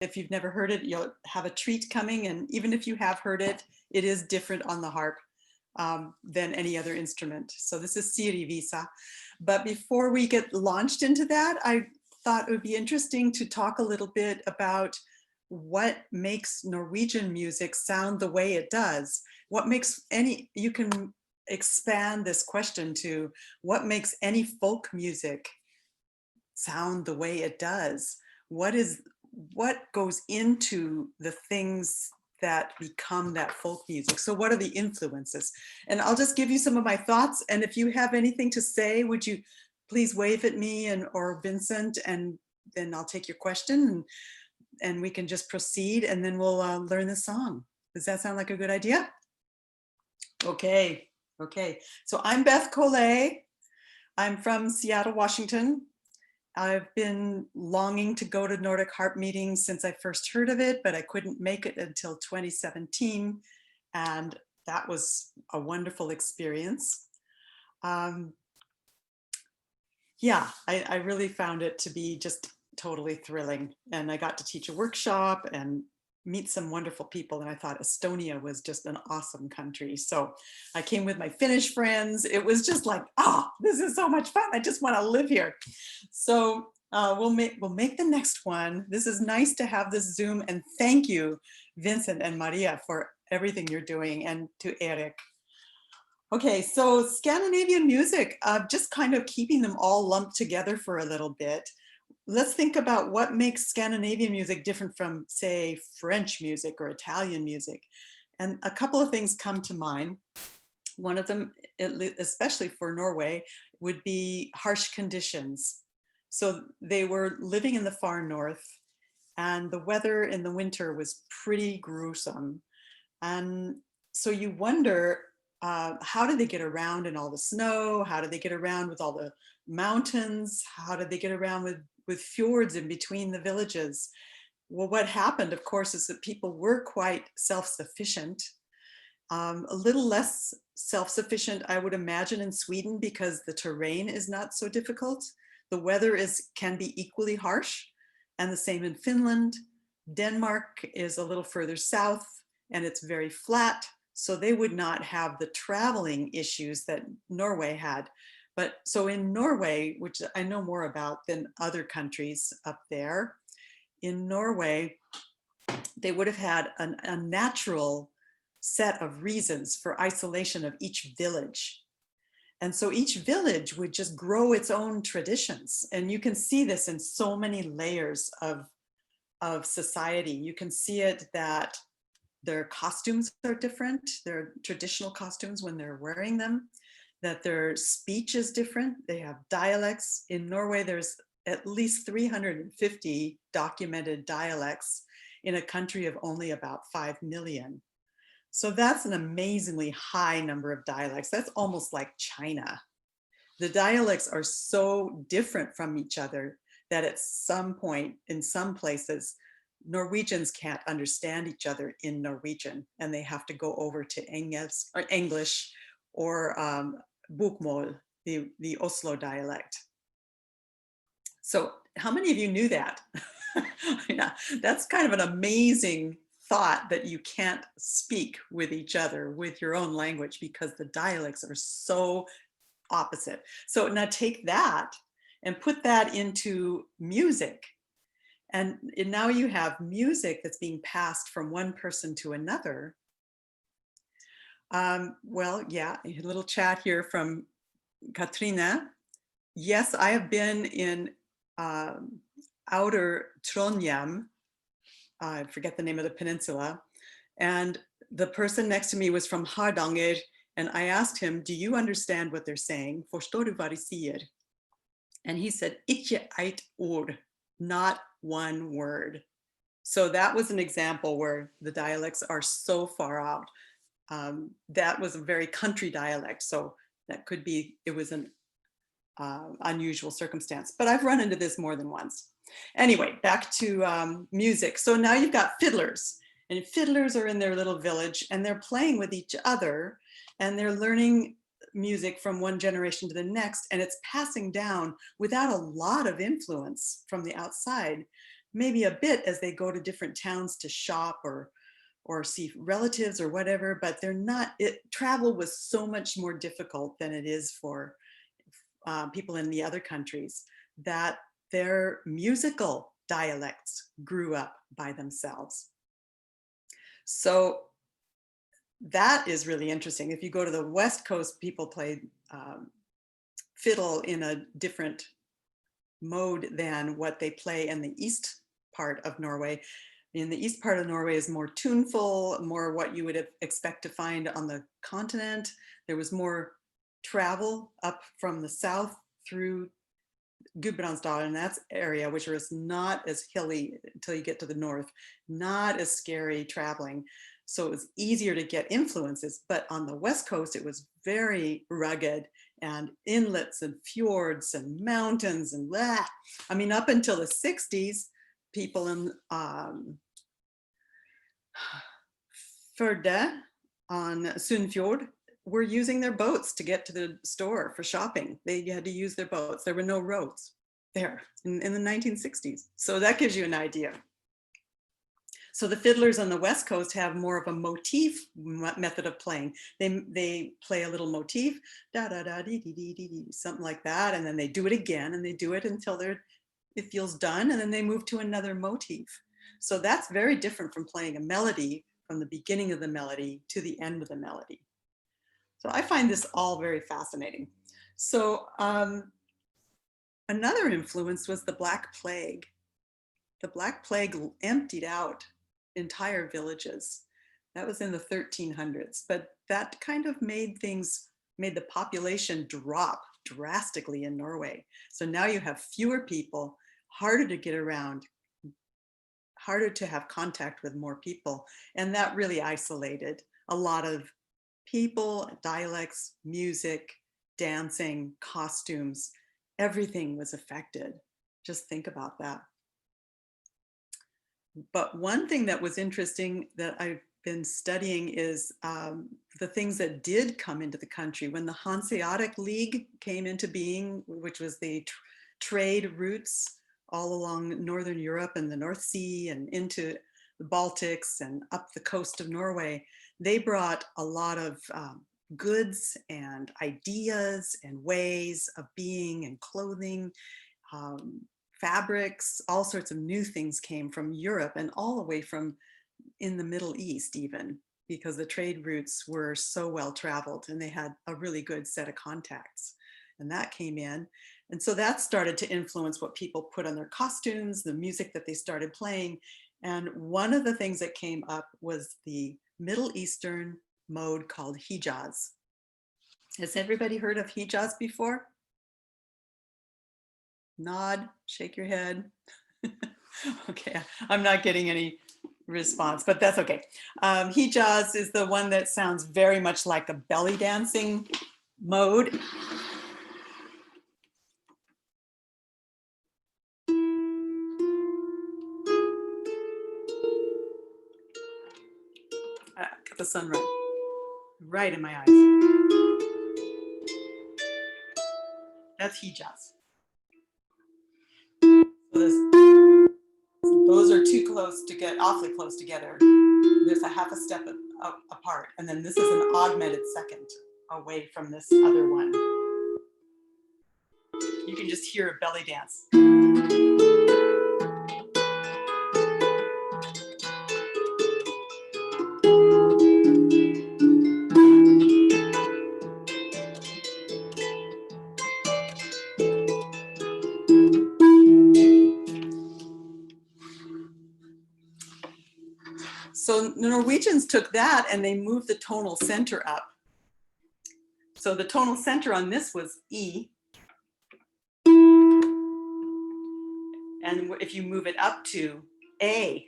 If you've never heard it, you'll have a treat coming. And even if you have heard it, it is different on the harp than any other instrument. So this is Sirivisa. But before we get launched into that, I thought it would be interesting to talk a little bit about what makes Norwegian music sound the way it does. What makes any, you can expand this question to what makes any folk music sound the way it does? What goes into the things that become that folk music? So what are the influences? And I'll just give you some of my thoughts. And if you have anything to say, would you please wave at me or Vincent, and then I'll take your question and we can just proceed, and then we'll learn the song. Does that sound like a good idea? Okay. So I'm Beth Kolle. I'm from Seattle, Washington. I've been longing to go to Nordic Harp meetings since I first heard of it, but I couldn't make it until 2017. And that was a wonderful experience. Yeah, I really found it to be just totally thrilling. And I got to teach a workshop and meet some wonderful people. And I thought Estonia was just an awesome country. So I came with my Finnish friends. It was just like, this is so much fun. I just want to live here. So we'll make the next one. This is nice to have this Zoom. And thank you, Vincent and Maria, for everything you're doing, and to Eric. Okay, so Scandinavian music, just kind of keeping them all lumped together for a little bit. Let's think about what makes Scandinavian music different from, say, French music or Italian music. And a couple of things come to mind. One of them, especially for Norway, would be harsh conditions. So they were living in the far north, and the weather in the winter was pretty gruesome. And so you wonder, how did they get around in all the snow? How did they get around with all the mountains? How did they get around with fjords in between the villages? Well, what happened, of course, is that people were quite self-sufficient. A little less self-sufficient, I would imagine, in Sweden, because the terrain is not so difficult. The weather can be equally harsh, and the same in Finland. Denmark is a little further south, and it's very flat, so they would not have the traveling issues that Norway had. But so in Norway, which I know more about than other countries up there, in Norway, they would have had a natural set of reasons for isolation of each village. And so each village would just grow its own traditions. And you can see this in so many layers of society. You can see it that their costumes are different, their traditional costumes when they're wearing them, that their speech is different. They have dialects. In Norway, there's at least 350 documented dialects in a country of only about 5 million. So that's an amazingly high number of dialects. That's almost like China. The dialects are so different from each other that at some point, in some places, Norwegians can't understand each other in Norwegian, and they have to go over to English or Bokmål, the Oslo dialect. So how many of you knew that? Yeah, that's kind of an amazing thought, that you can't speak with each other with your own language because the dialects are so opposite. So now take that and put that into music. And now you have music that's being passed from one person to another. Well, yeah, a little chat here from Katrina. Yes, I have been in outer Trondheim. I forget the name of the peninsula. And the person next to me was from Hardanger. And I asked him, do you understand what they're saying? Forstår du hva de sier? And he said, ikke eit ord, not one word. So that was an example where the dialects are so far out. That was a very country dialect. So that could be, it was an unusual circumstance, but I've run into this more than once. Anyway, back to music. So now you've got fiddlers, and fiddlers are in their little village and they're playing with each other, and they're learning music from one generation to the next, and it's passing down without a lot of influence from the outside. maybe a bit as they go to different towns to shop or see relatives or whatever, but they're not, travel was so much more difficult than it is for people in the other countries, that their musical dialects grew up by themselves. So that is really interesting. If you go to the West Coast, people play fiddle in a different mode than what they play in the east part of Norway. In the east part of Norway is more tuneful, more what you would expect to find on the continent. There was more travel up from the south through Gudbrandsdalen and that area, which was not as hilly until you get to the north, not as scary traveling. So it was easier to get influences, but on the West Coast, it was very rugged and inlets and fjords and mountains and blah. I mean, up until the 60s, people in Førde on Sunnfjord were using their boats to get to the store for shopping. They had to use their boats. There were no roads there in the 1960s. So that gives you an idea. So the fiddlers on the West Coast have more of a motif method of playing. They play a little motif, da da da dee dee dee dee dee, something like that, and then they do it again, and they do it until it feels done, and then they move to another motif. So that's very different from playing a melody from the beginning of the melody to the end of the melody. So I find this all very fascinating. So another influence was the Black Plague. The Black Plague emptied out entire villages. That was in the 1300s, but that kind of made the population drop drastically in Norway. So now you have fewer people, harder to get around, harder to have contact with more people. And that really isolated a lot of people, dialects, music, dancing, costumes, everything was affected. Just think about that. But one thing that was interesting that I've been studying is the things that did come into the country. When the Hanseatic League came into being, which was the trade routes all along Northern Europe and the North Sea and into the Baltics and up the coast of Norway, they brought a lot of goods and ideas and ways of being and clothing, fabrics, all sorts of new things came from Europe and all the way from in the Middle East even, because the trade routes were so well traveled and they had a really good set of contacts. And that came in. And so that started to influence what people put on their costumes, the music that they started playing. And one of the things that came up was the Middle Eastern mode called Hijaz. Has everybody heard of Hijaz before? Nod, shake your head. Okay, I'm not getting any response, but that's okay. Hijaz is the one that sounds very much like a belly dancing mode. Got the sun right in my eyes. That's Hijaz. So those are too close to get, awfully close together. There's a half a step apart, and then this is an augmented second away from this other one. You can just hear a belly dance. So the Norwegians took that and they moved the tonal center up. So the tonal center on this was E. And if you move it up to A,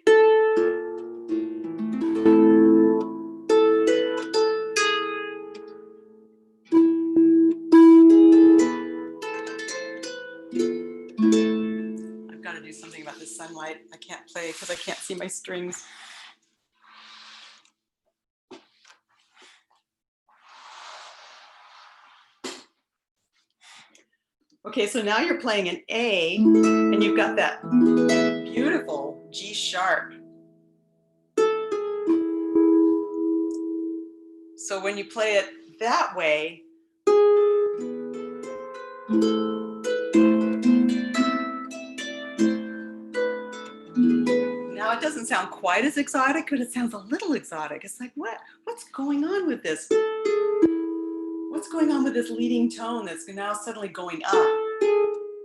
I've got to do something about this sunlight. I can't play because I can't see my strings. Okay, so now you're playing an A and you've got that beautiful G sharp. So when you play it that way, now it doesn't sound quite as exotic, but it sounds a little exotic. It's like, what's going on with this? What's going on with this leading tone that's now suddenly going up?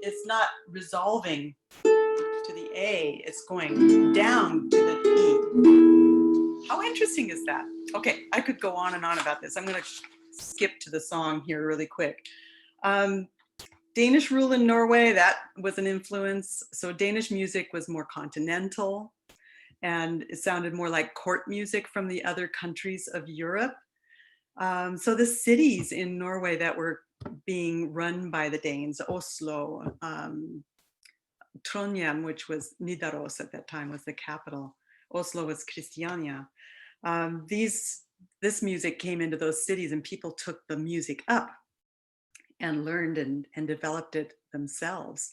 It's not resolving to the A, it's going down to the E. How interesting is that? Okay, I could go on and on about this. I'm going to skip to the song here really quick. Danish rule in Norway, that was an influence. So Danish music was more continental, and it sounded more like court music from the other countries of Europe. So the cities in Norway that were being run by the Danes, Oslo, Trondheim, which was Nidaros at that time, was the capital. Oslo was Christiania. This music came into those cities, and people took the music up and learned and developed it themselves.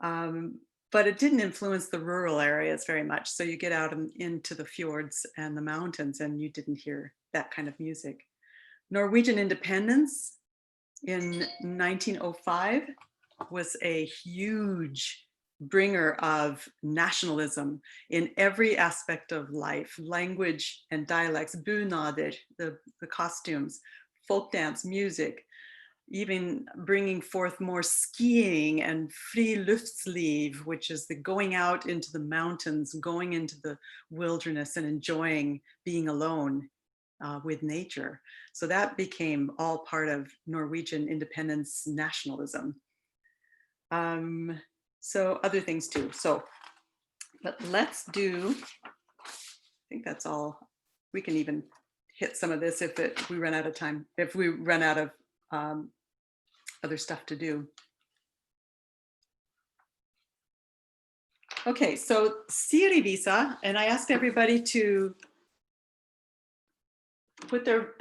But it didn't influence the rural areas very much. So you get out into the fjords and the mountains, and you didn't hear that kind of music. Norwegian independence in 1905 was a huge bringer of nationalism in every aspect of life, language and dialects, bunader, the costumes, folk dance, music, even bringing forth more skiing and friluftsliv, which is the going out into the mountains, going into the wilderness and enjoying being alone with nature. So that became all part of Norwegian independence nationalism. So other things too. So, but let's do, I think that's all. We can even hit some of this if we run out of time, if we run out of other stuff to do. Okay, so Sirivisa, and I asked everybody to put their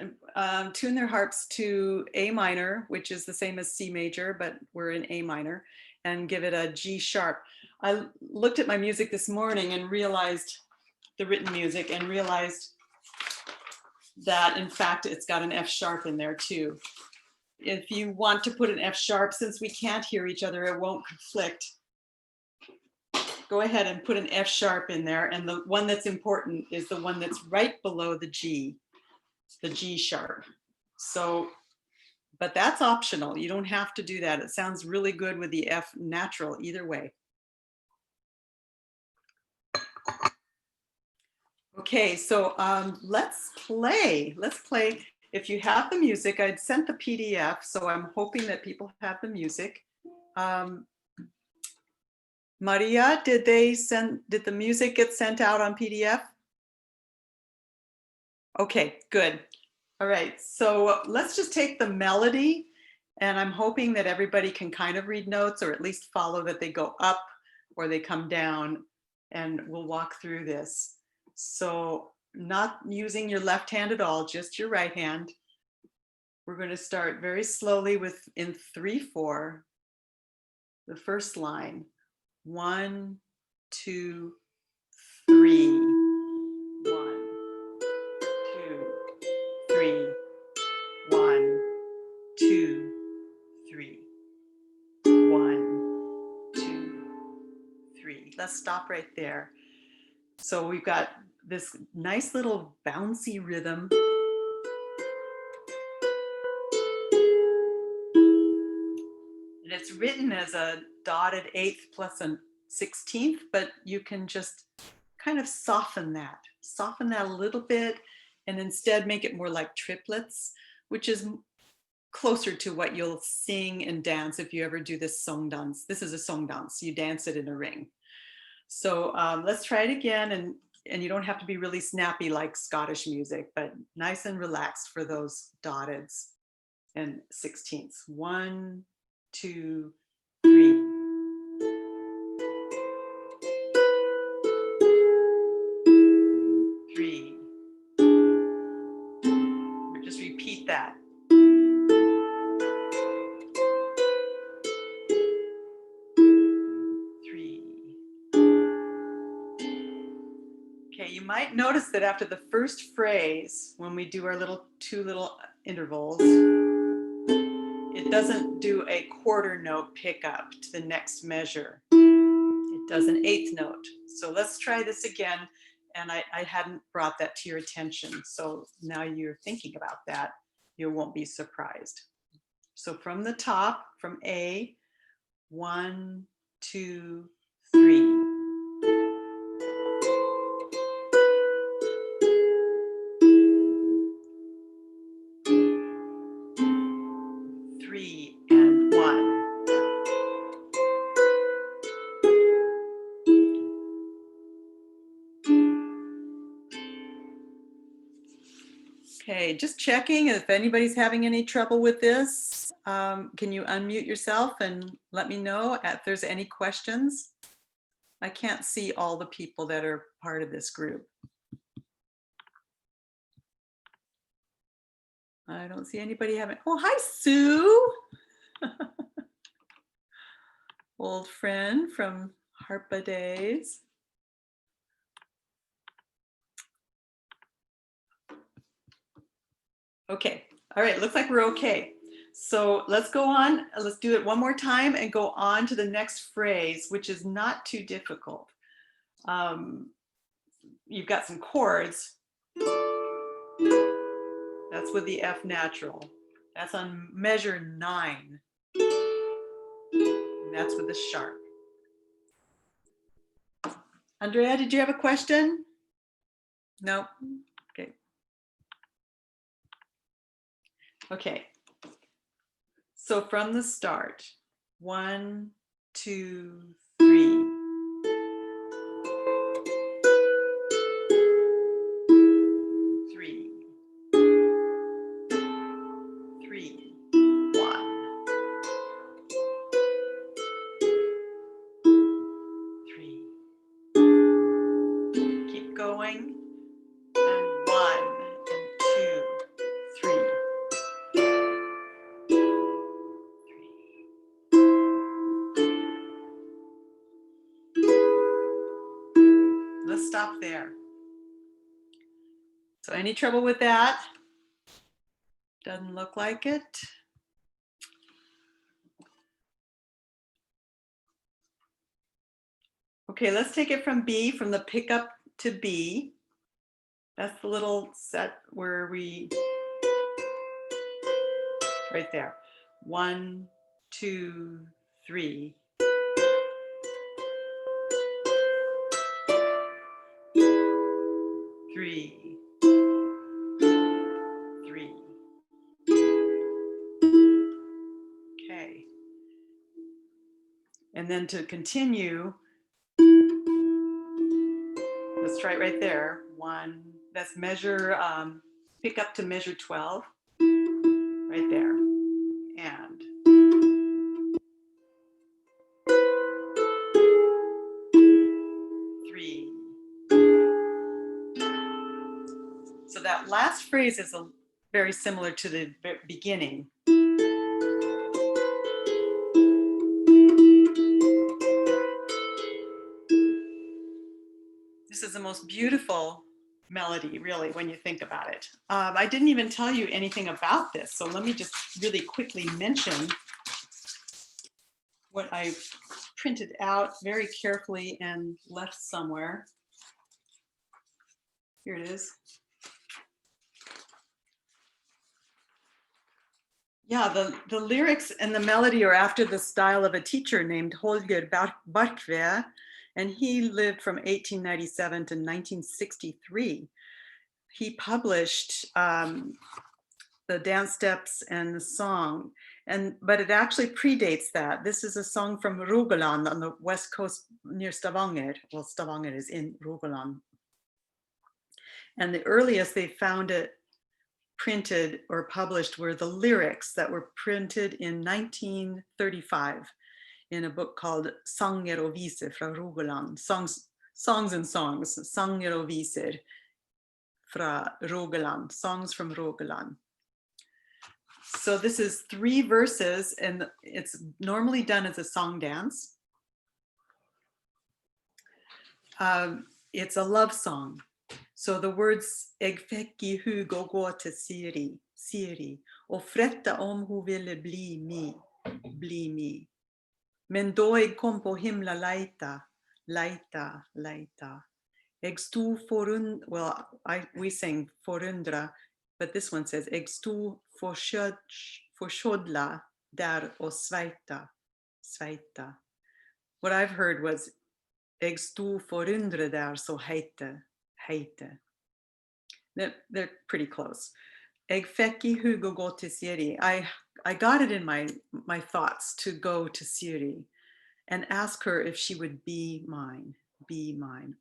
tune their harps to A minor, which is the same as C major, but we're in A minor, and give it a G sharp. I looked at my music this morning and realized, the written music, and realized that in fact it's got an F sharp in there too. If you want to put an F sharp, since we can't hear each other, it won't conflict. Go ahead and put an F sharp in there, and the one that's important is the one that's right below the G sharp. So, but that's optional. You don't have to do that. It sounds really good with the F natural either way. Okay, so let's play. If you have the music, I'd sent the PDF, so I'm hoping that people have the music. Maria, did the music get sent out on PDF? Okay, good. All right, so let's just take the melody, and I'm hoping that everybody can kind of read notes, or at least follow that they go up or they come down, and we'll walk through this. So not using your left hand at all, just your right hand. We're going to start very slowly in 3/4, the first line. 1, 2, 3. 1, 2, 3. 1, 2, 3. 1, 2, 3. Let's stop right there. So we've got this nice little bouncy rhythm. And it's written as a dotted 8th plus a 16th, but you can just kind of soften that a little bit, and instead make it more like triplets, which is closer to what you'll sing and dance if you ever do this song dance. This is a song dance. You dance it in a ring. So let's try it again, and you don't have to be really snappy like Scottish music, but nice and relaxed for those dotteds and 16ths. 1, 2, 3. Just repeat that. 3. Okay, you might notice that after the first phrase, when we do our two little intervals, it doesn't do a quarter note pickup to the next measure. It does an eighth note. So let's try this again. And I hadn't brought that to your attention. So now you're thinking about that, you won't be surprised. So from the top, from A, 1, 2, 3. And 1. Okay, just checking if anybody's having any trouble with this. Can you unmute yourself and let me know if there's any questions? I can't see all the people that are part of this group. I don't see anybody having, oh, hi, Sue. Old friend from Harp days. Okay, all right, looks like we're okay. So let's go on, let's do it one more time and go on to the next phrase, which is not too difficult. You've got some chords. That's with the F natural. That's on measure 9. And that's with the sharp. Andrea, did you have a question? No? Okay. Okay. So from the start, 1, 2, 3. Going and 1 and 2, 3. Let's stop there. So any trouble with that? Doesn't look like it. Okay, let's take it from B, from the pickup to B. That's the little set where we, right there. 1, 2, 3. 3, 3. Okay. And then to continue, let's try it right there. 1, that's measure, pick up to measure 12, right there. And 3. So that last phrase is very similar to the beginning. This is the most beautiful melody, really, when you think about it. I didn't even tell you anything about this, so let me just really quickly mention what I printed out very carefully and left somewhere. Here it is. Yeah, the lyrics and the melody are after the style of a teacher named Holger Barkve, and he lived from 1897 to 1963. He published the dance steps and the song, but it actually predates that. This is a song from Rogaland on the west coast near Stavanger. Well, Stavanger is in Rogaland. And the earliest they found it printed or published were the lyrics that were printed in 1935 in a book called Sanger og viser fra Rogaland, songs and songs, Sanger og viser fra Rogaland, songs from Rogaland. So this is 3 verses, and it's normally done as a song dance. It's a love song. So the words "Eg fick I hug å gå till Siri och frätta om hon ville bli mi. Men då jag kom på himla leita. Jag stod we sing forundra, but this one says jag stod forskodla där och sveita. What I've heard was jag stod forundra där så heite. They're pretty close. Jag fick I hug å gå till Siri. I got it in my thoughts to go to Siri and ask her if she would be mine.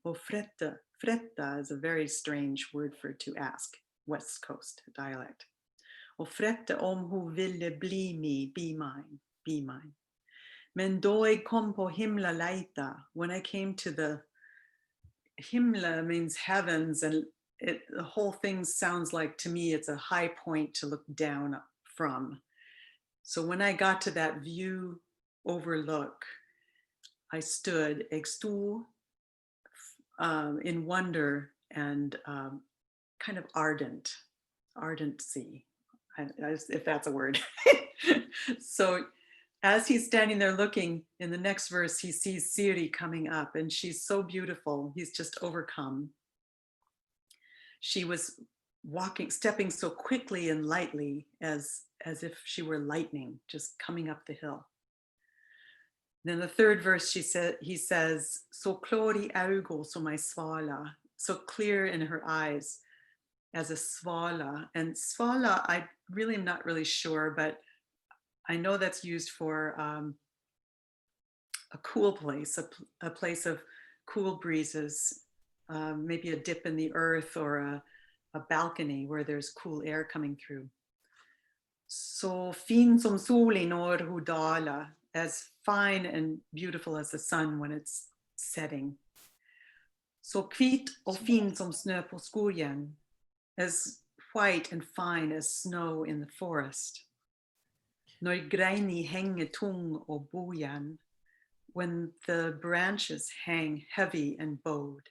Och fretta is a very strange word for to ask, West Coast dialect. Och fretta om hon ville bli be mine. Men då jag kom på himla leita, when I came to the himla means heavens, and the whole thing sounds like, to me, it's a high point to look down from. So when I got to that view overlook, I stood, jag stod, in wonder and kind of ardency, if that's a word. So as he's standing there looking, in the next verse, he sees Siri coming up, and she's so beautiful. He's just overcome. She was stepping so quickly and lightly, as if she were lightning, just coming up the hill. Then the third verse, he says, "Så klar I ögon som I svala," so clear in her eyes as a svala. And svala, I really am not really sure, but I know that's used for a cool place, a place of cool breezes, maybe a dip in the earth, or a balcony where there's cool air coming through. Så fin som solen når hon dala, as fine and beautiful as the sun when it's setting. Så kvit och fin som snö på skogen, as white and fine as snow in the forest. När greini hänger tung och bojan, when the branches hang heavy and bowed.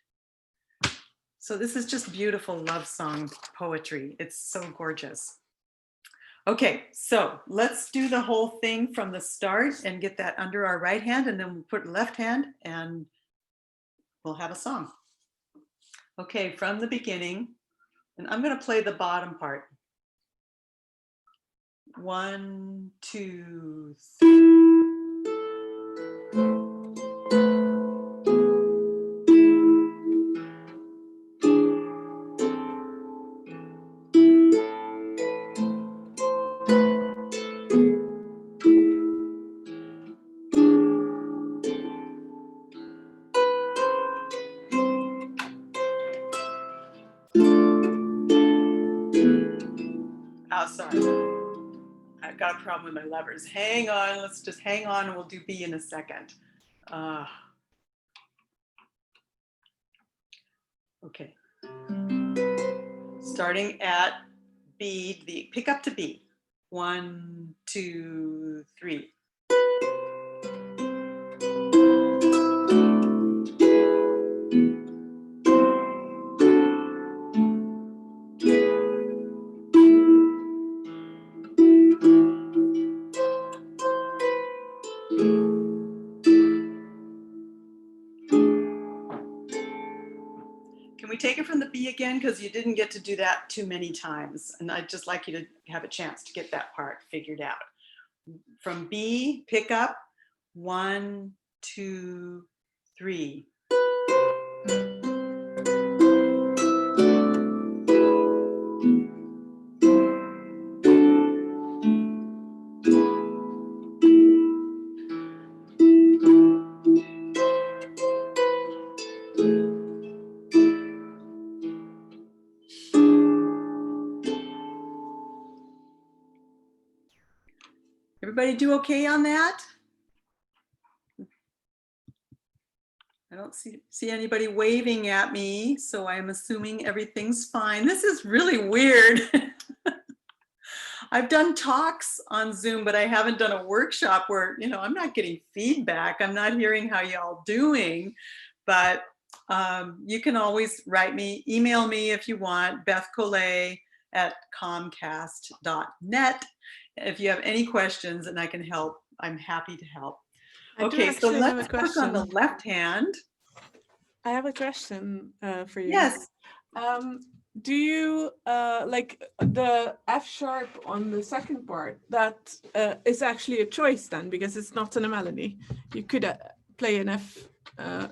So this is just beautiful love song poetry. It's so gorgeous. Okay, so let's do the whole thing from the start and get that under our right hand, and then we'll put left hand and we'll have a song. Okay, from the beginning, and I'm going to play the bottom part. 1, 2, 3. Oh, sorry. I've got a problem with my levers. Hang on, let's just hang on, and we'll do B in a second. Okay. Starting at B, pick up to B. 1, 2, 3. Can we take it from the B again? Because you didn't get to do that too many times. And I'd just like you to have a chance to get that part figured out. From B, pick up. 1, 2, 3. Everybody do okay on that? I don't see anybody waving at me, so I'm assuming everything's fine. This is really weird. I've done talks on Zoom, but I haven't done a workshop where, I'm not getting feedback. I'm not hearing how y'all doing, but You can always write me, email me if you want, Beth Kolle at comcast.net. If you have any questions and I can help, I'm happy to help. I do Okay, so actually have a let's work on the question. left hand. I have a question for you. Yes. Do you like the F sharp on the second part? That is actually a choice then, because it's not in a melody. You could play an F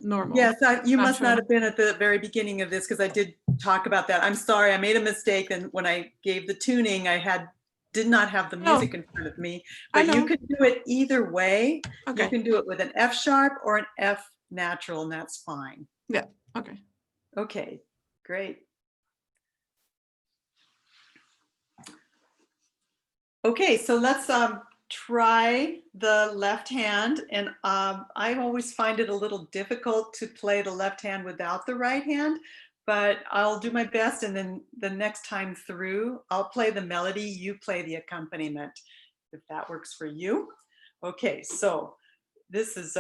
normal. Yes, you must natural. not have been at the very beginning of this, because I did talk about that. I'm sorry, I made a mistake, and when I gave the tuning, I did not have the music in front of me, but you can do it either way. Okay. You can do it with an F sharp or an F natural, and that's fine. Yeah, okay. Okay, great. Okay, so let's try the left hand, and I always find it a little difficult to play the left hand without the right hand, but I'll do my best, and then the next time through, I'll play the melody, you play the accompaniment, if that works for you. Okay, so this is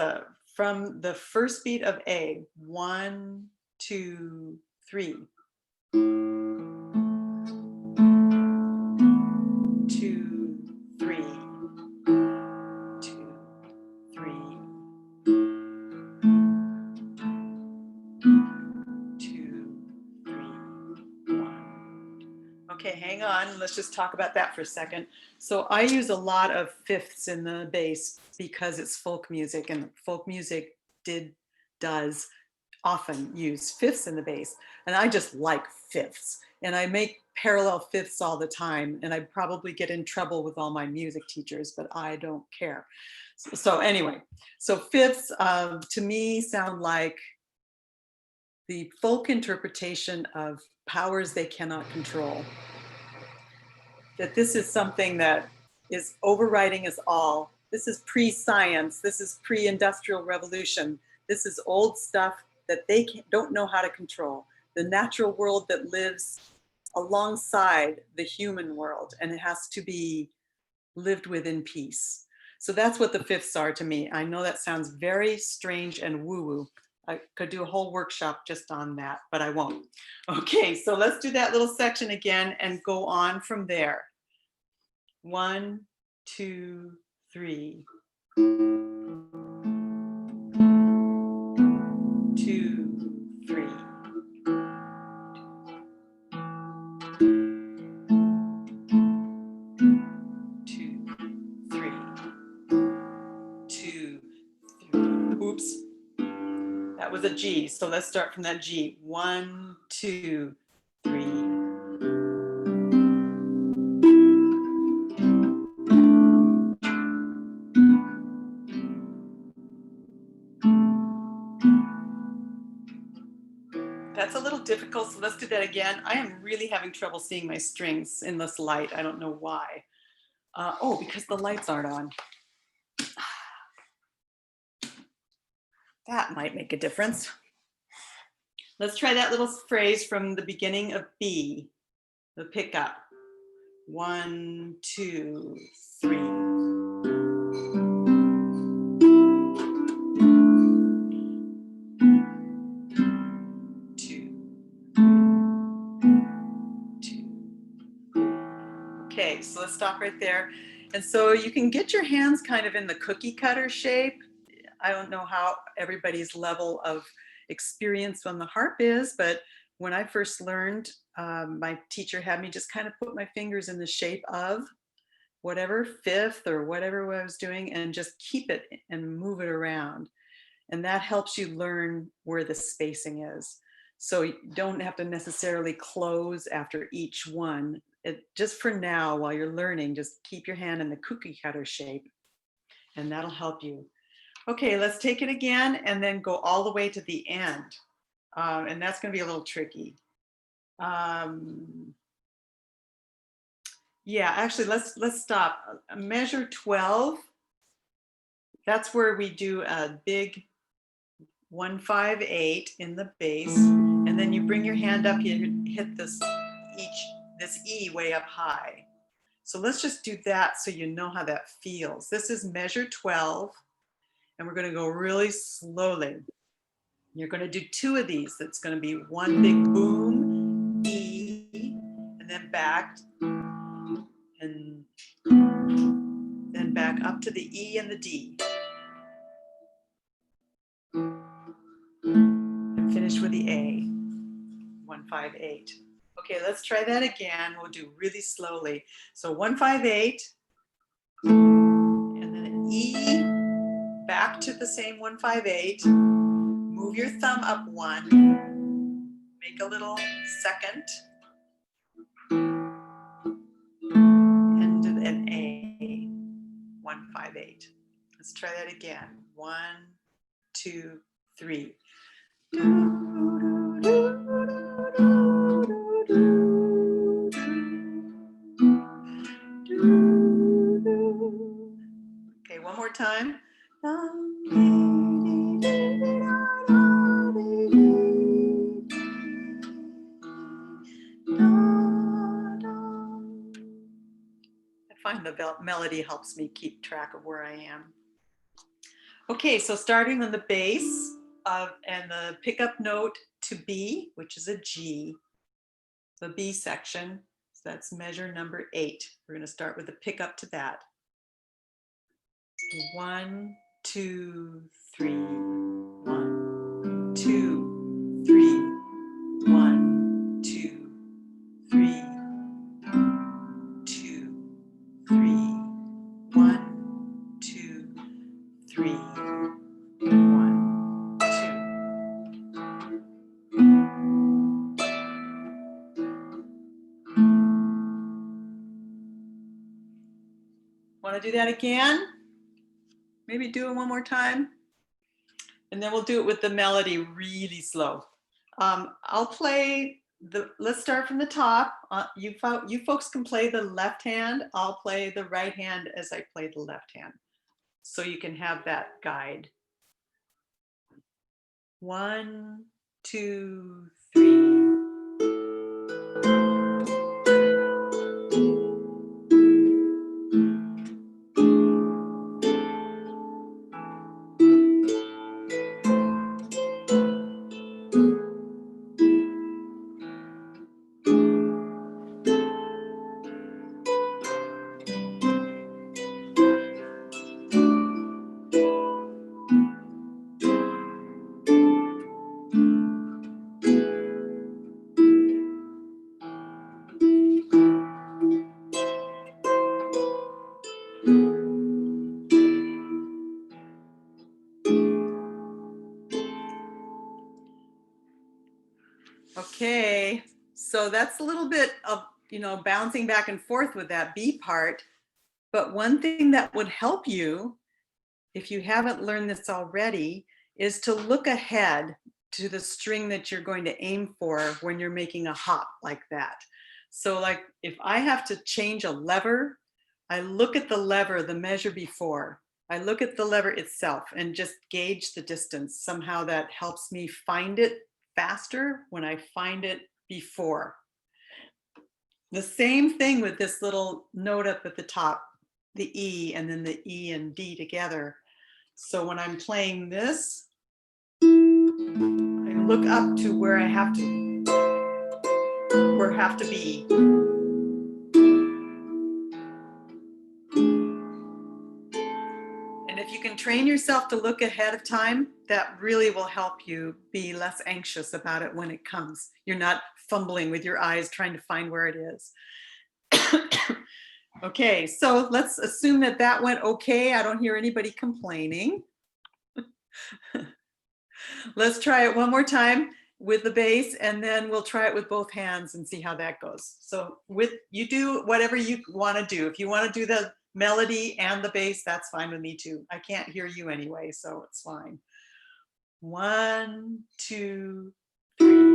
from the first beat of A. 1, 2, 3. 2, 3. 2, 3. 2, 3, 1. Okay, hang on. Let's just talk about that for a second. So I use a lot of fifths in the bass because it's folk music, and folk music does often use fifths in the bass, and I just like fifths, and I make parallel fifths all the time, and I probably get in trouble with all my music teachers, but I don't care. So anyway, so fifths to me sound like the folk interpretation of powers they cannot control. That this is something that is overriding us all. This is pre-science. This is pre-industrial revolution. This is old stuff that they don't know how to control. The natural world that lives alongside the human world, and it has to be lived with in peace. So that's what the fifths are to me. I know that sounds very strange and woo-woo. I could do a whole workshop just on that, but I won't. Okay, so let's do that little section again and go on from there. 1, 2, 3. 2, 3. 2, 3. 2, 3. Oops. That was a G, so let's start from that G. 1, 2, 3. That's a little difficult, so let's do that again. I am really having trouble seeing my strings in this light. I don't know why. Oh, because the lights aren't on. That might make a difference. Let's try that little phrase from the beginning of B, the pickup. 1, 2, 3. 2. Okay, so let's stop right there. And so you can get your hands kind of in the cookie cutter shape. I don't know how everybody's level of experience on the harp is, but when I first learned, my teacher had me just kind of put my fingers in the shape of whatever fifth or whatever I was doing, and just keep it and move it around. And that helps you learn where the spacing is. So you don't have to necessarily close after each one. Just for now, while you're learning, just keep your hand in the cookie cutter shape, and that'll help you. Okay, let's take it again and then go all the way to the end. And that's going to be a little tricky. Yeah, actually, let's stop. Measure 12. That's where we do a big 1-5-8 in the bass, and then you bring your hand up, you hit this E way up high. So let's just do that so you know how that feels. This is measure 12, and we're going to go really slowly. You're going to do two of these. That's going to be one big boom, E, and then back, and then back up to the E and the D. And finish with the A, 1, 5, 8. Okay, let's try that again. We'll do really slowly. So 1, 5, 8, and then an E, back to the same 1, 5, 8. Move your thumb up 1, make a little second, and an A, 1, 5, 8. Let's try that again. 1, 2, 3. Okay, one more time. I find the melody helps me keep track of where I am. Okay, so starting on the bass and the pickup note to B, which is a G, the B section, so that's measure number 8. We're going to start with the pickup to that. 1, 2, 3, 1, 2, 3, 1, 2, 3, 2, 3, 1, 2, 3, 1, 2. Want to do that again? Maybe do it one more time. And then we'll do it with the melody really slow. I'll play let's start from the top. You folks can play the left hand. I'll play the right hand as I play the left hand. So you can have that guide. 1, 2, 3. Okay, so that's a little bit of, bouncing back and forth with that B part. But one thing that would help you, if you haven't learned this already, is to look ahead to the string that you're going to aim for when you're making a hop like that. So like if I have to change a lever, I look at the lever, the measure before. I look at the lever itself and just gauge the distance. Somehow that helps me find it faster when I find it before. The same thing with this little note up at the top, the E, and then the E and D together. So when I'm playing this, I look up to where I have to be. And if you can train yourself to look ahead of time, that really will help you be less anxious about it when it comes. You're not fumbling with your eyes trying to find where it is. Okay, so let's assume that that went okay. I don't hear anybody complaining. Let's try it one more time with the bass, and then we'll try it with both hands and see how that goes. So you do whatever you want to do. If you want to do the melody and the bass, that's fine with me too. I can't hear you anyway, so it's fine. 1, 2, 3.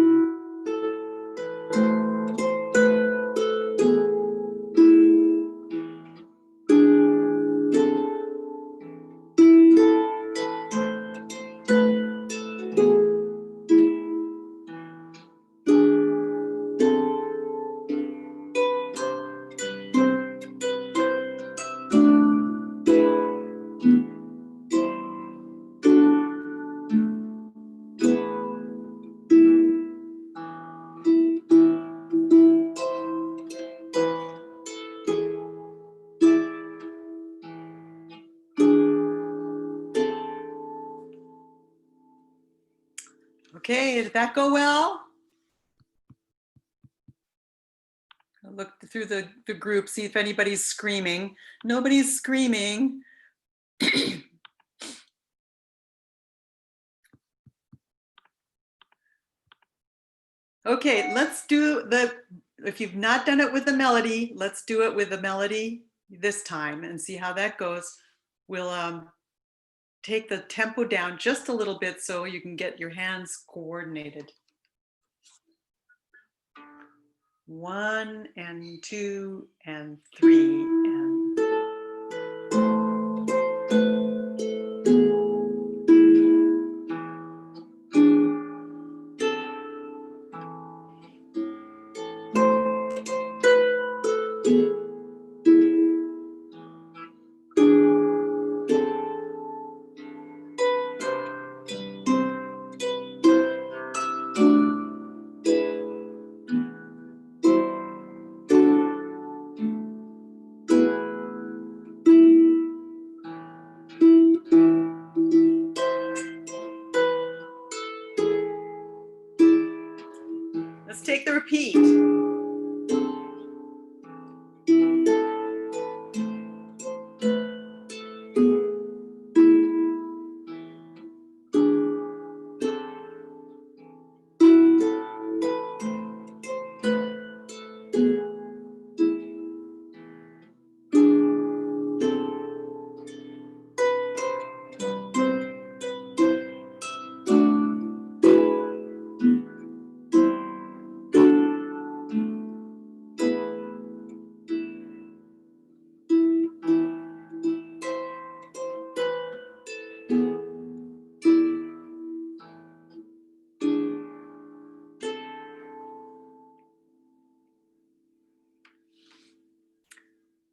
did that go well? I'll look through the group, see if anybody's screaming. Nobody's screaming. Okay, let's do if you've not done it with the melody, let's do it with the melody this time and see how that goes. We'll take the tempo down just a little bit so you can get your hands coordinated. 1 and 2 and 3 and let's take the repeat.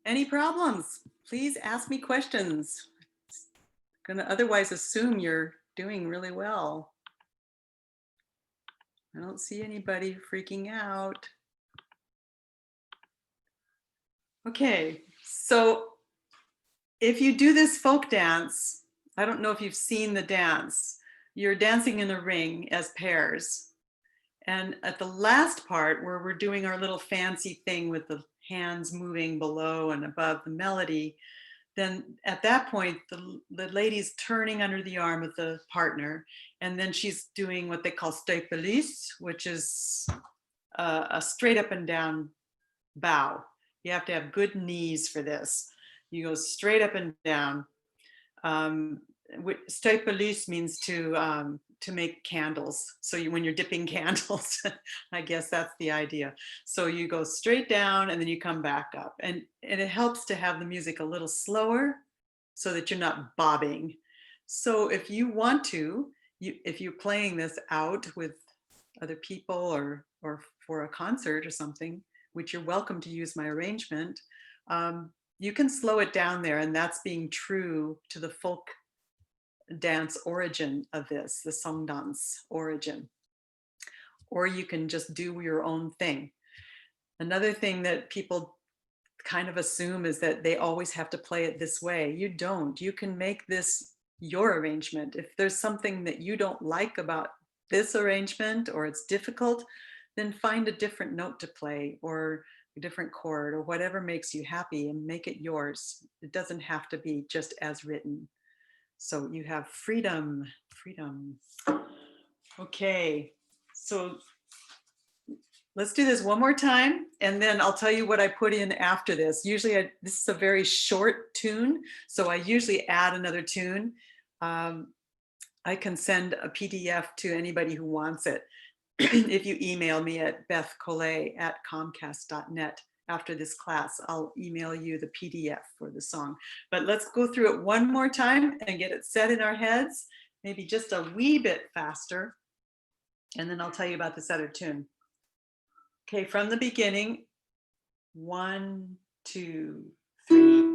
Any problems? Please ask me questions. I'm gonna otherwise assume you're doing really well. I don't see anybody freaking out. Okay, so if you do this folk dance, I don't know if you've seen the dance. You're dancing in a ring as pairs. And at the last part where we're doing our little fancy thing with the hands moving below and above the melody, then at that point, the lady's turning under the arm of the partner, and then she's doing what they call stoipelis, which is a straight up and down bow. You have to have good knees for this. You go straight up and down. Stoipelis means to make candles. So when you're dipping candles, I guess that's the idea. So you go straight down and then you come back up. And it helps to have the music a little slower so that you're not bobbing. So if you want to, if you're playing this out with other people or for a concert or something, which you're welcome to use my arrangement, you can slow it down there, and that's being true to the folk dance origin of this, the song dance origin. Or you can just do your own thing. Another thing that people kind of assume is that they always have to play it this way. You don't. You can make this your arrangement. If there's something that you don't like about this arrangement or it's difficult, then find a different note to play or a different chord or whatever makes you happy and make it yours. It doesn't have to be just as written. So you have freedom, freedom. Okay, so let's do this one more time, and then I'll tell you what I put in after this. Usually this is a very short tune, so I usually add another tune. I can send a PDF to anybody who wants it. If you email me at bethkolle@comcast.net after this class, I'll email you the PDF for the song. But let's go through it one more time and get it set in our heads, maybe just a wee bit faster, and then I'll tell you about this other tune. Okay, from the beginning, 1, 2, 3.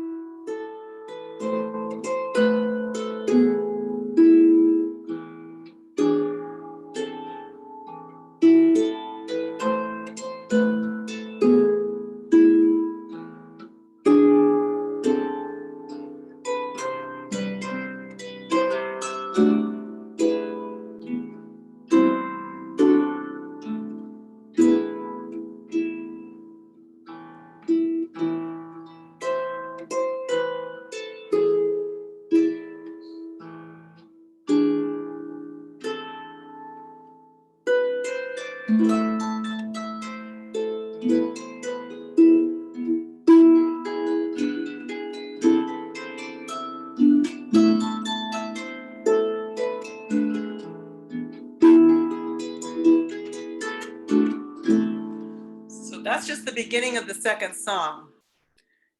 So that's just the beginning of the second song.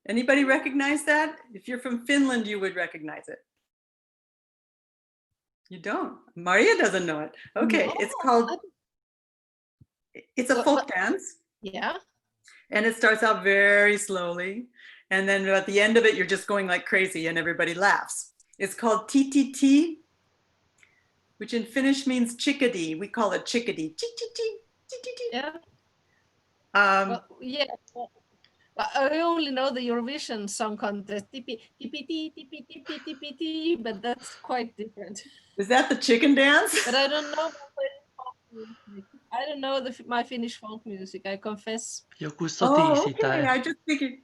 Anybody recognize that? If you're from Finland, you would recognize it. You don't? Maria doesn't know it. Okay, No, it's called, it's a folk dance. Yeah. And it starts out very slowly. And then at the end of it, you're just going like crazy and everybody laughs. It's called TTT, which in Finnish means chickadee. We call it chickadee. Yeah. Um, Yeah. Well, I only know the Eurovision Song Contest, TPT, but that's quite different. Is that the chicken dance? But I don't know. I don't know my Finnish folk music. I confess. Joku Oh, sotisi okay. tai. I just figured.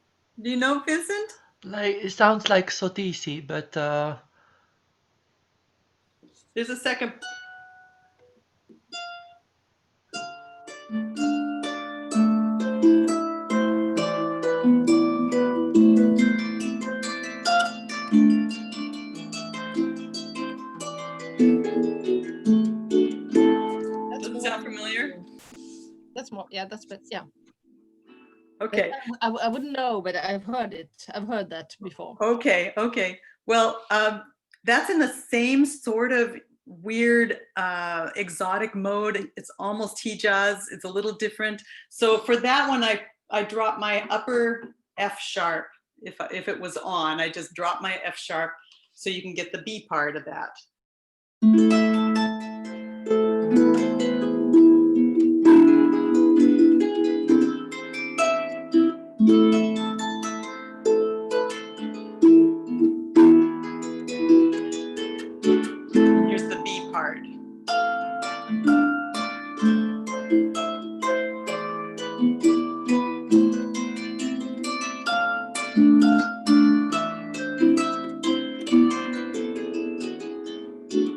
Do you know Vincent? Like, it sounds like sotisi, but There's a second. Doesn't sound familiar? That's more, yeah, that's better, yeah. Okay. I wouldn't know, but I've heard it. I've heard that before. Okay. Okay. Well, that's in the same sort of weird exotic mode. It's almost Hijaz. It's a little different. So for that one, I dropped my upper F sharp. If it was on, I just dropped my F sharp so you can get the B part of that. Here's the B part.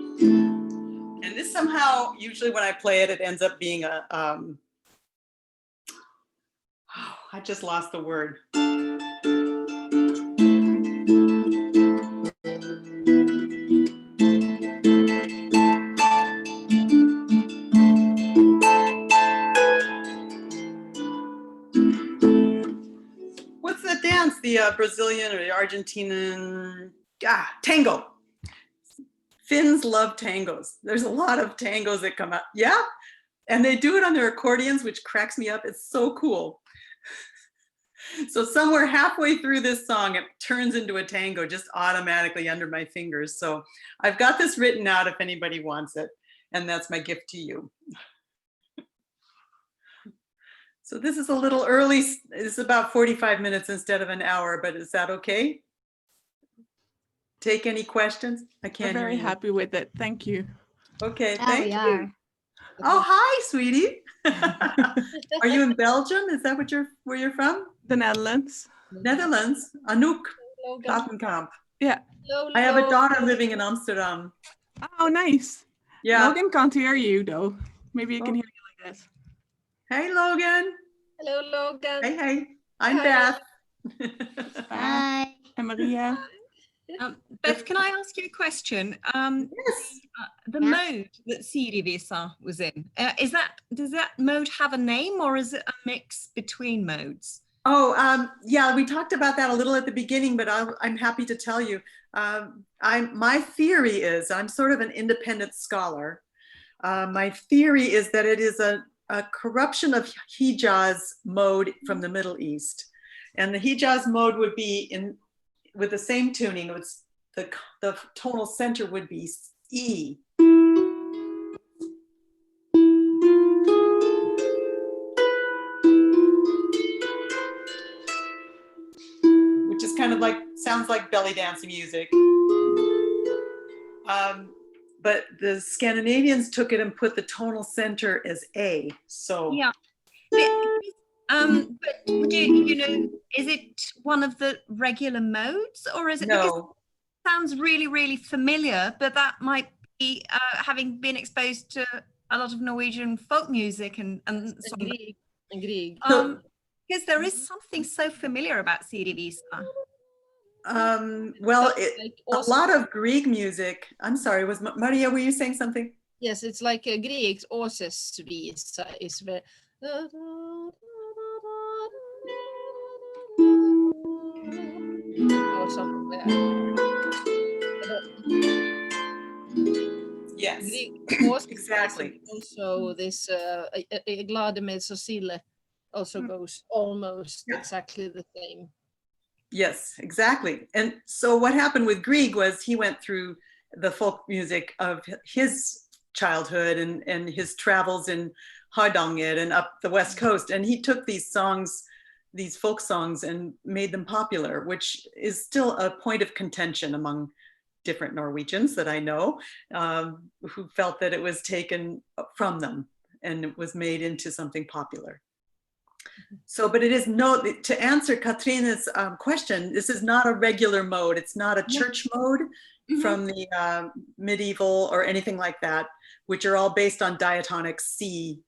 And this somehow, usually when I play it, it ends up being a, I just lost the word. What's that dance? The Brazilian or the Argentinian, tango. Finns love tangos. There's a lot of tangos that come out. Yeah. And they do it on their accordions, which cracks me up. It's so cool. So somewhere halfway through this song, it turns into a tango just automatically under my fingers. So I've got this written out if anybody wants it. And that's my gift to you. So this is a little early. It's about 45 minutes instead of an hour, but is that okay? Take any questions? I can't. We're very hear you. happy with it. Thank you. Okay, Yeah, thank we you. are. Oh, hi, sweetie. Are you in Belgium? Is that where you're from? The Netherlands. Netherlands. Anouk, Logan. Plattenkamp. Yeah. I have a daughter living in Amsterdam. Oh, nice. Yeah. Logan can't hear you though. Maybe you can hear you like this. Hey, Logan. Hello, Logan. Hey, hey. I'm Hi. Beth. Hi. And Maria. Beth, can I ask you a question? Yes. The Yeah. mode that Sirivisa was in, does that mode have a name, or is it a mix between modes? Oh, yeah, we talked about that a little at the beginning, but I'm happy to tell you. My theory is, I'm sort of an independent scholar. My theory is that it is a corruption of Hijaz mode from the Middle East. And the Hijaz mode would be with the same tuning. It's the tonal center would be E. Which is kind of like, sounds like belly dance music. But the Scandinavians took it and put the tonal center as A. So Yeah. But would you know, is it one of the regular modes, or is it? Because no. it sounds really, really familiar, but that might be having been exposed to a lot of Norwegian folk music and sort of, Agree. because there is something so familiar about Sirivisa. Well, Like a also, lot of Greek music. I'm sorry, was Maria, were you saying something? yes, it's like a Greek Åsesvisa is very. somewhere. Yes, exactly. Also, this Glade med Cecile also goes almost exactly the same. Yes, exactly. And so what happened with Grieg was he went through the folk music of his childhood and his travels in Hardanger and up the West Coast. And he took these songs, these folk songs, and made them popular, which is still a point of contention among different Norwegians that I know, who felt that it was taken from them and it was made into something popular. So, but it is to answer Katrine's question, this is not a regular mode. It's not a church mode from the medieval or anything like that, which are all based on diatonic C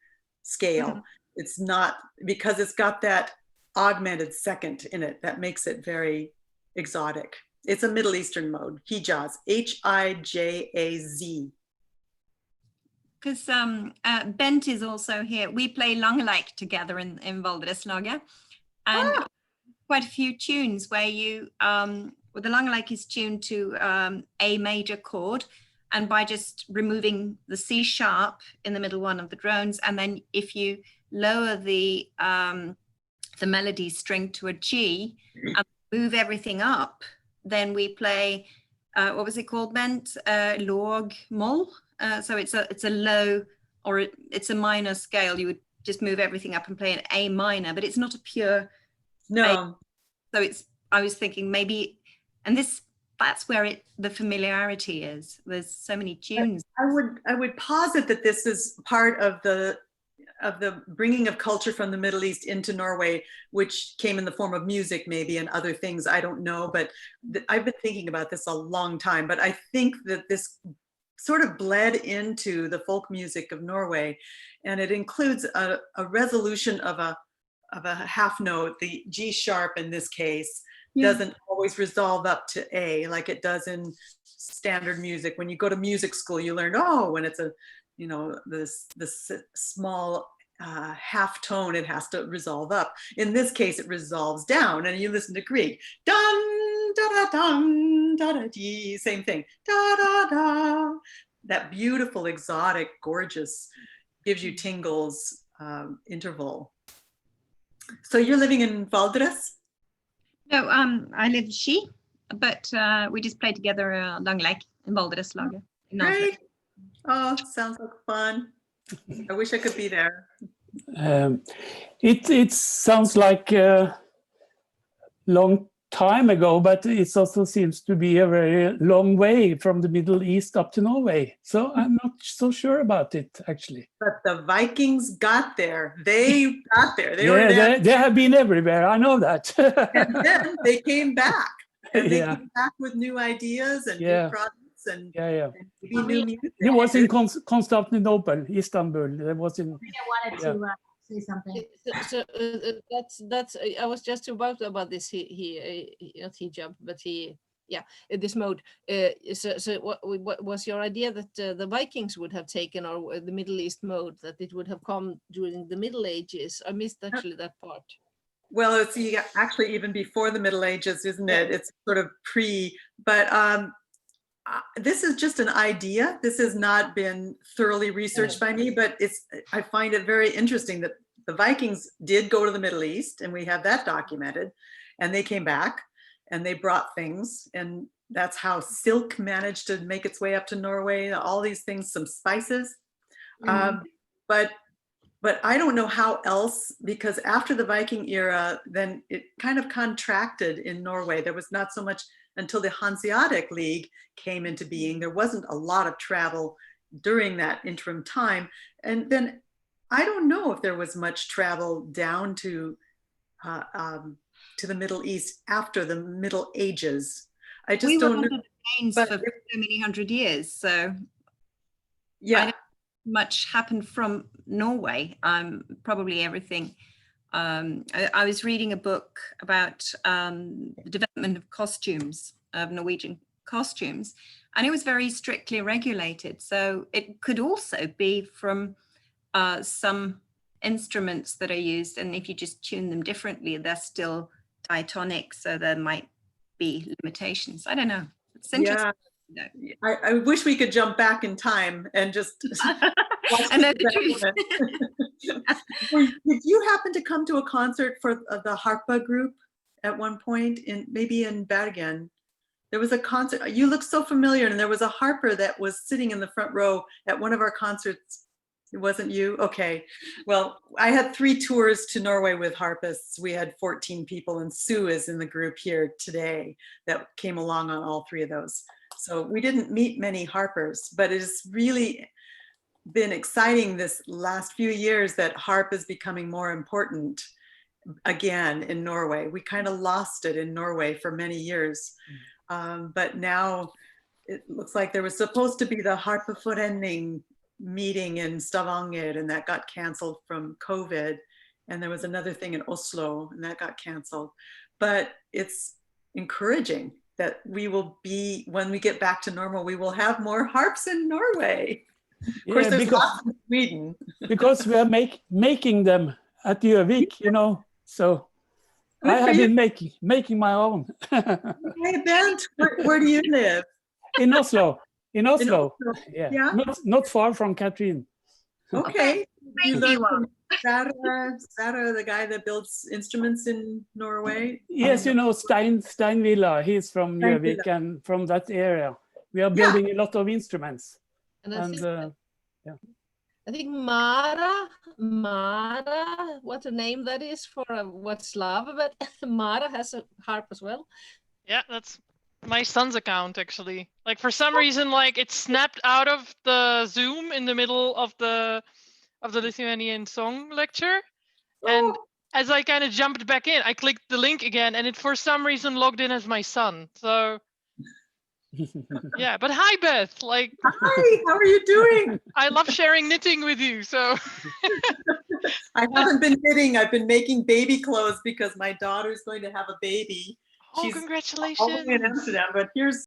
scale. It's not, because it's got that augmented second in it that makes it very exotic. It's a Middle Eastern mode, Hijaz, Hijaz. Because Bent is also here. We play Langeleik together in Valdreslaget, and quite a few tunes where you, well, the Langeleik is tuned to A major chord, and by just removing the C sharp in the middle one of the drones, and then if you lower the melody string to a G and move everything up, then we play, what was it called, Bent? Låg moll. So it's a low, or it's a minor scale. You would just move everything up and play an A minor, but it's not a pure. No. So I was thinking maybe, and that's where the familiarity is. There's so many tunes. I would posit that this is part of the bringing of culture from the Middle East into Norway, which came in the form of music maybe and other things. I don't know, but I've been thinking about this a long time. But I think that this sort of bled into the folk music of Norway, and it includes a resolution of a half note. The G sharp in this case doesn't always resolve up to A like it does in standard music. When you go to music school, you learn, when it's this small half tone, it has to resolve up. In this case, it resolves down, and you listen to Grieg, dun da da dun da da dee, same thing, da da da. That beautiful, exotic, gorgeous, gives you tingles interval. So you're living in Valdres? No, I live in Ski, but we just play together Langeleik in Valdreslaget. Great. Oh, sounds like fun. I wish I could be there. It sounds like a long time ago, but it also seems to be a very long way from the Middle East up to Norway. So I'm not so sure about it, actually. But the Vikings got there. They got there. They were there. They have been everywhere. I know that. And then they came back. And they came back with new ideas and new products and maybe new music. It was in Constantinople, Istanbul. It was in. I wanted to say something. So that's I was just about this not hijab, but this mode. So what was your idea that the Vikings would have taken, or the Middle East mode, that it would have come during the Middle Ages? I missed actually that part. Well, it's actually even before the Middle Ages, isn't it? It's sort of but this is just an idea. This has not been thoroughly researched by me, but I find it very interesting that the Vikings did go to the Middle East, and we have that documented, and they came back and they brought things, and that's how silk managed to make its way up to Norway, all these things, some spices. But I don't know how else, because after the Viking era, then it kind of contracted in Norway. There was not so much until the Hanseatic League came into being. There wasn't a lot of travel during that interim time. And then I don't know if there was much travel down to the Middle East after the Middle Ages. I just don't know. We were under the Danes for so many hundred years, so much happened from Norway. Probably everything. I was reading a book about the development of costumes, of Norwegian costumes, and it was very strictly regulated. So it could also be from some instruments that are used, and if you just tune them differently, they're still diatonic. So there might be limitations. I don't know. It's interesting. Yeah, I wish we could jump back in time and just I know the truth. Did you happen to come to a concert for the Harpa group at one point maybe in Bergen? There was a concert. You look so familiar, and there was a harper that was sitting in the front row at one of our concerts. It wasn't you? Okay. Well, I had 3 tours to Norway with harpists. We had 14 people, and Sue is in the group here today that came along on all 3 of those. So we didn't meet many harpers, but it has really been exciting this last few years that harp is becoming more important again in Norway. We kind of lost it in Norway for many years. But now it looks like there was supposed to be the Harpeforening meeting in Stavanger, and that got canceled from COVID. And there was another thing in Oslo, and that got canceled. But it's encouraging that we will be, when we get back to normal, we will have more harps in Norway. Of course, there's lots in Sweden. Because we are making them at Gjøvik, so I have been making my own. Hey, Bent, where do you live? In Oslo. In Oslo. Yeah. Yeah. Not far from Katrin. Okay. You Maybe learned from Sarah, the guy that builds instruments in Norway. Yes, Stein Villa. He's from Gjøvik and from that area. We are building a lot of instruments. And I I think Mara, what a name that is for what Slav, but Mara has a harp as well. Yeah, that's my son's account actually. Like for some reason, like it snapped out of the Zoom in the middle of the Lithuanian song lecture, and as I kind of jumped back in, I clicked the link again, and it for some reason logged in as my son. So. Yeah, but hi Beth. Hi, how are you doing? I love sharing knitting with you. So I haven't been knitting. I've been making baby clothes because my daughter's going to have a baby. Oh, She's congratulations. all the way in Amsterdam, but here's